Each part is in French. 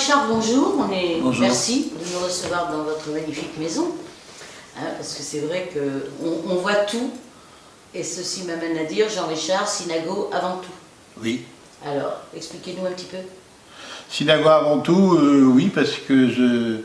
Jean-Richard, bonjour. Bonjour. Merci de nous recevoir dans votre magnifique maison. Parce que c'est vrai qu'on voit tout. Et ceci m'amène à dire, Jean-Richard, Synago avant tout. Oui. Alors, expliquez-nous un petit peu. Synago avant tout, oui, parce que je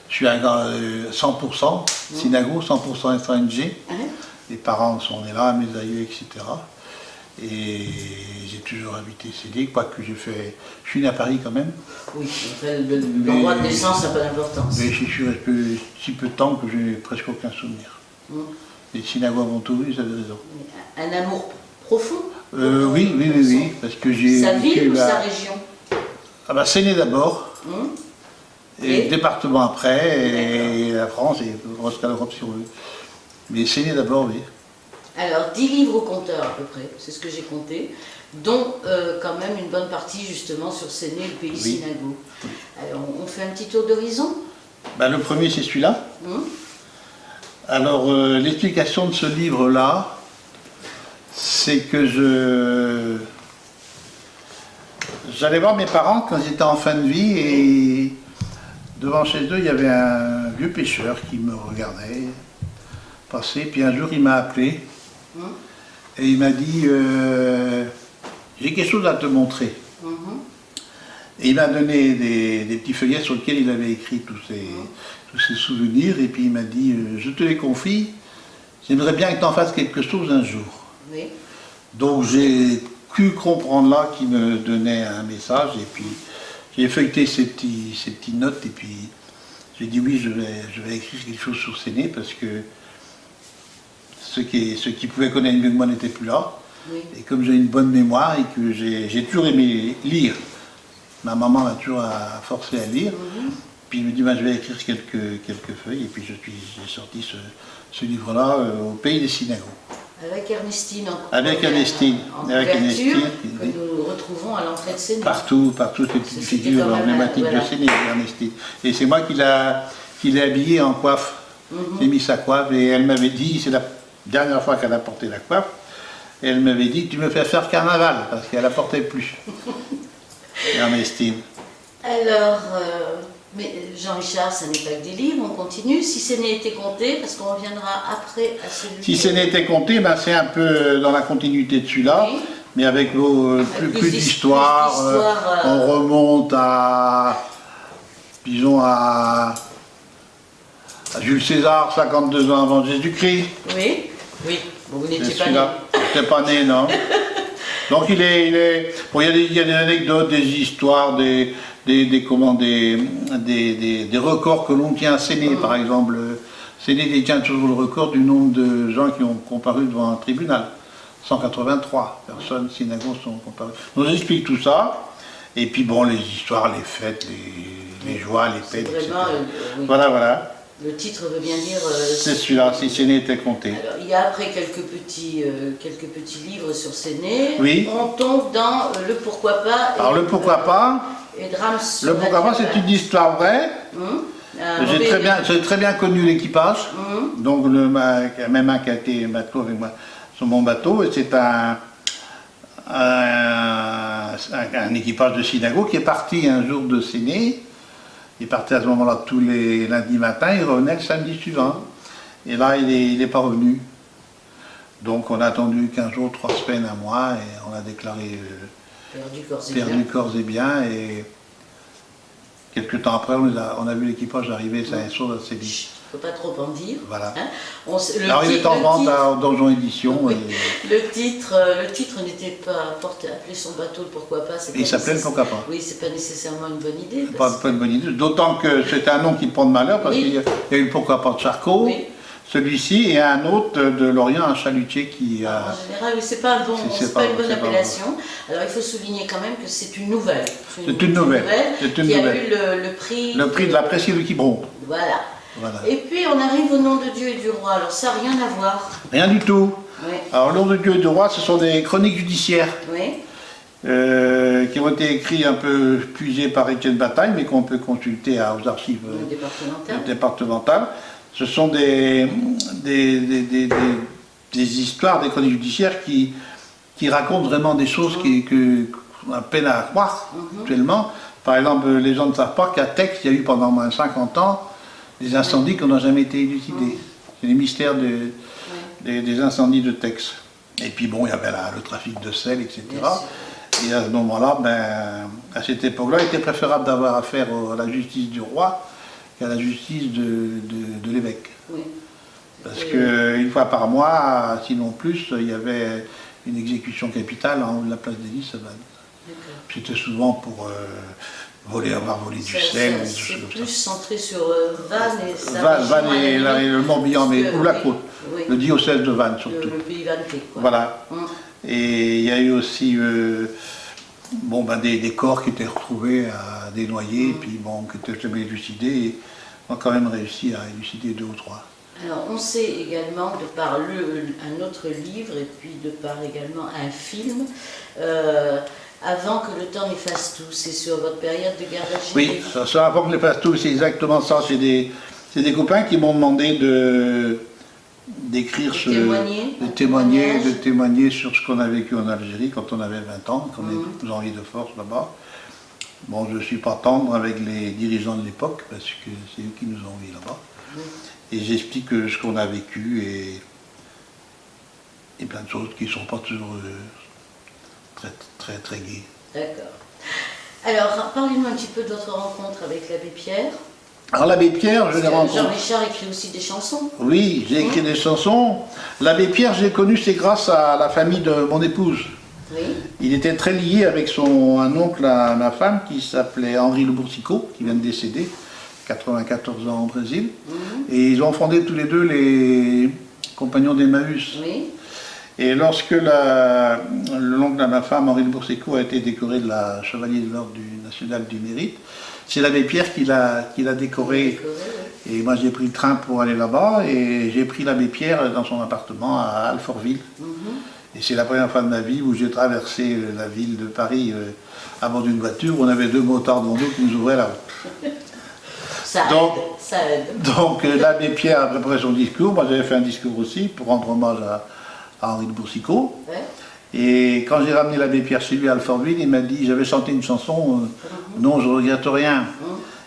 suis un gars 100% Synago, 100% FANG. Les parents sont nés là, mes aïeux, etc. Et j'ai toujours habité CD, quoique je suis né à Paris quand même. Oui, enfin, l'endroit de naissance n'a pas d'importance. Mais j'y suis resté si peu de temps que j'ai presque aucun souvenir. Et Synago avant tout, oui, vous avez raison. Un amour profond Oui, parce que j'ai... Sa ville ou sa région? Ah bah, Séné d'abord, et le département après, et la France, et jusqu'à l'Europe si on veut. Mais Séné d'abord, oui. Alors, 10 livres au compteur à peu près, c'est ce que j'ai compté, dont quand même une bonne partie justement sur Séné, le pays Synago. Alors, on fait un petit tour d'horizon? Ben, le premier, c'est celui-là. Alors, l'explication de ce livre-là, c'est que j'allais voir mes parents quand ils étaient en fin de vie, et devant chez eux, il y avait un vieux pêcheur qui me regardait passer, puis un jour, il m'a appelé. Et il m'a dit, j'ai quelque chose à te montrer. Et il m'a donné des petits feuillets sur lesquels il avait écrit tous ses souvenirs. Et puis il m'a dit, je te les confie, j'aimerais bien que tu en fasses quelque chose un jour. Donc j'ai cru comprendre là qu'il me donnait un message. Et puis j'ai feuilleté ces petites notes. Et puis j'ai dit oui, je vais écrire quelque chose sur Séné parce que ceux qui pouvaient connaître mieux que moi n'étaient plus là. Et comme j'ai une bonne mémoire et que j'ai toujours aimé lire, ma maman m'a toujours forcé à lire. Puis il me dit, ben, je vais écrire quelques feuilles. Et puis j'ai sorti ce livre-là, Au pays des Synago. Avec Ernestine. Avec Ernestine. En couverture, que nous retrouvons à l'entrée de Séné. Partout, ces petites figures emblématiques de Séné, Ernestine. Et c'est moi qui l'ai habillée en coiffe. J'ai mis sa coiffe et elle m'avait dit, c'est la dernière fois qu'elle a porté la coiffe, et elle m'avait dit, tu me fais faire carnaval, parce qu'elle la portait plus. Ernestine. Alors, mais Jean-Richard, ça n'est pas que des livres, on continue. Si Séné était compté, parce qu'on reviendra après à celui-là. Si Séné était compté, ben c'est un peu dans la continuité de celui-là, mais avec plus d'histoire. On remonte à, disons, à Jules César, 52 ans avant Jésus-Christ. Oui. Bon, vous n'étiez pas né. Je n'étais pas né, non. Donc bon, il y a des anecdotes, des histoires, des records que l'on tient à Séné, par exemple. Séné détient toujours le record du nombre de gens qui ont comparu devant un tribunal. 183 personnes, Synago, sont comparues. Donc j'explique tout ça. Et puis bon, les histoires, les fêtes, les joies, les fêtes, etc. Voilà. Le titre veut bien dire... c'est celui-là, si Séné était compté. Alors, il y a après quelques petits livres sur Séné. Oui. On tombe dans le pourquoi pas. Alors le pourquoi pas, et drame le pourquoi pas, c'est une histoire vraie. J'ai très bien connu l'équipage. Donc même un qui a été matelot avec moi sur mon bateau. Et c'est un équipage de Synago qui est parti un jour de Séné. Il partait à ce moment-là tous les lundis matins, il revenait le samedi suivant. Et là, il n'est pas revenu. Donc on a attendu 15 jours, 3 semaines, un mois, et on a déclaré perdu corps et biens. Et quelques temps après, on a vu l'équipage arriver sain et sauf à Séné. Il ne faut pas trop en dire. Voilà. Alors il est en vente à Donjon Édition. Le titre n'était pas appelé son bateau, pourquoi pas. Il s'appelait le pourquoi pas. Oui, c'est pas nécessairement une bonne idée. Pas une bonne idée. D'autant que c'est un nom qui prend de malheur, parce qu'il y a eu le pourquoi pas de Charcot, celui-ci, et un autre de Lorient, un chalutier qui a... En général, oui, c'est pas une bonne appellation. Alors il faut souligner quand même que c'est une nouvelle. C'est une nouvelle. Qui a eu le prix... Le prix de la Presse de Quiberon. Voilà. Et puis on arrive au nom de Dieu et du roi, alors ça rien à voir. Rien du tout. Alors le nom de Dieu et du roi, ce sont des chroniques judiciaires qui ont été écrites un peu puisées par Étienne Bataille, mais qu'on peut consulter aux archives départementales. Ce sont des histoires, des chroniques judiciaires qui racontent vraiment des choses qu'on a peine à croire actuellement, Par exemple, les gens ne savent pas qu'à Tex, il y a eu pendant moins de 50 ans des incendies qui n'ont jamais été élucidés. C'est les mystères des incendies de Tex. Et puis bon, il y avait le trafic de sel, etc. Et à ce moment-là, à cette époque-là, il était préférable d'avoir affaire à la justice du roi qu'à la justice de l'évêque. Oui. Parce qu'une fois par mois, sinon plus, il y avait une exécution capitale en haut de la place des Lys à Vannes. C'était souvent pour avoir volé du sel. C'est plus centré sur Vannes et ça. Vannes et le Morbihan, ou la côte. Oui. Le diocèse de Vannes surtout. Le pays vannetais, quoi. Voilà. Et il y a eu aussi des corps qui étaient retrouvés à des noyés, et puis qui étaient jamais élucidés. Et on a quand même réussi à élucider 2 ou 3. Alors, on sait également, de par un autre livre, et puis de par également un film, avant que le temps efface tout, c'est sur votre période de guerre d'Algérie. Oui, ça avant que efface tout, c'est exactement ça. C'est des copains qui m'ont demandé d'écrire de témoigner sur ce qu'on a vécu en Algérie quand on avait 20 ans, qu'on est tous envie de force là-bas. Bon, je ne suis pas tendre avec les dirigeants de l'époque, parce que c'est eux qui nous ont envoyés là-bas. Et j'explique ce qu'on a vécu et plein de choses qui ne sont pas toujours très, très, très gaies. D'accord. Alors, parlez-nous un petit peu de votre rencontre avec l'abbé Pierre. Alors l'abbé Pierre, je l'ai rencontré. Jean Richard écrit aussi des chansons. Oui, j'ai écrit des chansons. L'abbé Pierre, j'ai connu, c'est grâce à la famille de mon épouse. Oui. Il était très lié avec un oncle à ma femme qui s'appelait Henri Le Boursicot, qui vient de décéder, 94 ans au Brésil. Et ils ont fondé tous les deux les Compagnons d'Emmaüs. Oui. Et lorsque l'oncle de ma femme, Henri Le Boursicot, a été décoré de la Chevalier de l'Ordre national du Mérite, c'est l'abbé Pierre qui l'a décoré. Et moi j'ai pris le train pour aller là-bas et j'ai pris l'abbé Pierre dans son appartement à Alfortville. Et c'est la première fois de ma vie où j'ai traversé la ville de Paris à bord d'une voiture où on avait 2 motards devant nous qui nous ouvraient la route. Ça aide. Donc l'abbé Pierre a préparé son discours, moi j'avais fait un discours aussi pour rendre hommage à Henri Le Boursicot. Ouais. Et quand j'ai ramené l'abbé Pierre chez lui à Alfortville, il m'a dit, j'avais chanté une chanson, non je regrette rien.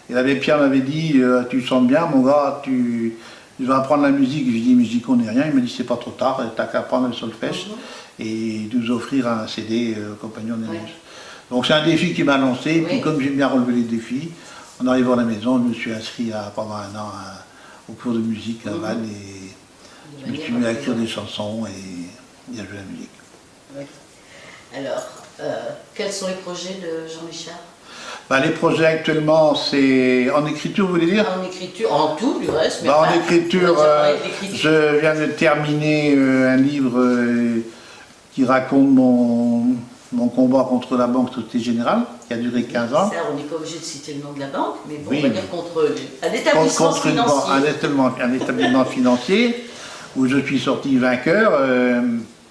Et l'abbé Pierre m'avait dit, tu te sens bien mon gars, tu vas apprendre la musique. Je lui ai dit, mais j'y connais rien. Il m'a dit, c'est pas trop tard, t'as qu'à apprendre le solfège et nous offrir un CD Compagnon d'Emmaüs. Donc c'est un défi qui m'a lancé, et puis comme j'aime bien relever les défis, en arrivant à la maison, je me suis inscrit pendant 1 an au cours de musique à Vannes et je me suis mis à écrire des chansons et à jouer la musique. Oui. Alors, quels sont les projets de Jean Richard? Les projets actuellement, c'est en écriture, vous voulez dire? En écriture, en tout du reste. Mais en écriture, je viens de terminer un livre qui raconte mon combat contre la Banque Société Générale, qui a duré 15 ans. Ça, on n'est pas obligé de citer le nom de la banque, mais bon, Oui, on va dire contre un établissement financier. Un établissement financier où je suis sorti vainqueur.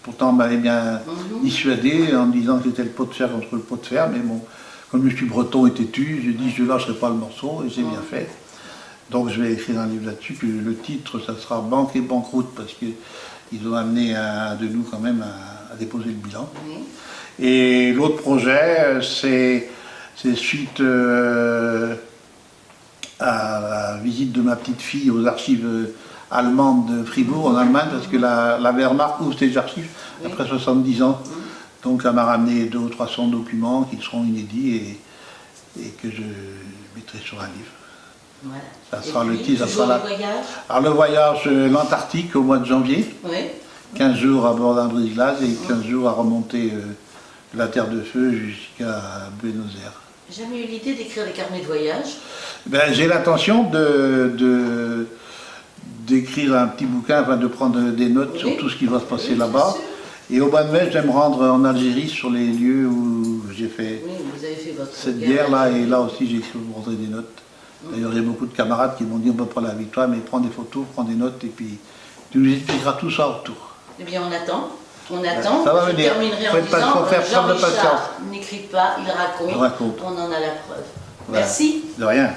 Pourtant, on m'avait bien dissuadé en me disant que c'était le pot de fer contre le pot de fer, mais bon, comme je suis breton et têtu, j'ai dit je ne lâcherai pas le morceau et j'ai bien fait. Donc je vais écrire un livre là-dessus, que le titre, ça sera Banque et banqueroute, parce qu'ils ont amené un de nous quand même à déposer le bilan. Et l'autre projet, c'est suite à la visite de ma petite fille aux archives allemande de Fribourg en Allemagne, parce que la Wehrmacht ouvre ses archives après 70 ans. Donc elle m'a ramené 200 ou 300 documents qui seront inédits et que je mettrai sur un livre. Voilà. Ça sera puis, le titre. toujours le voyage. Alors le voyage, l'Antarctique au mois de janvier, 15 jours à bord d'un brise-glace et 15 jours à remonter de la Terre de Feu jusqu'à Buenos Aires. J'ai jamais eu l'idée d'écrire des carnets de voyage. J'ai l'intention d'écrire un petit bouquin, enfin de prendre des notes sur tout ce qui va se passer là-bas. Et au mois de mai, je vais me rendre en Algérie sur les lieux où j'ai fait, vous avez fait votre cette guerre-là. Et là aussi, j'ai écrit des notes. D'ailleurs, il y a beaucoup de camarades qui m'ont dit on peut prendre la victoire, mais prends des photos, prends des notes, et puis tu nous expliqueras tout ça autour. Eh bien, on attend. On attend. Ça va je venir. terminerai en disant Jean Richard n'écrit pas, il raconte. On en a la preuve. Voilà. Merci. De rien.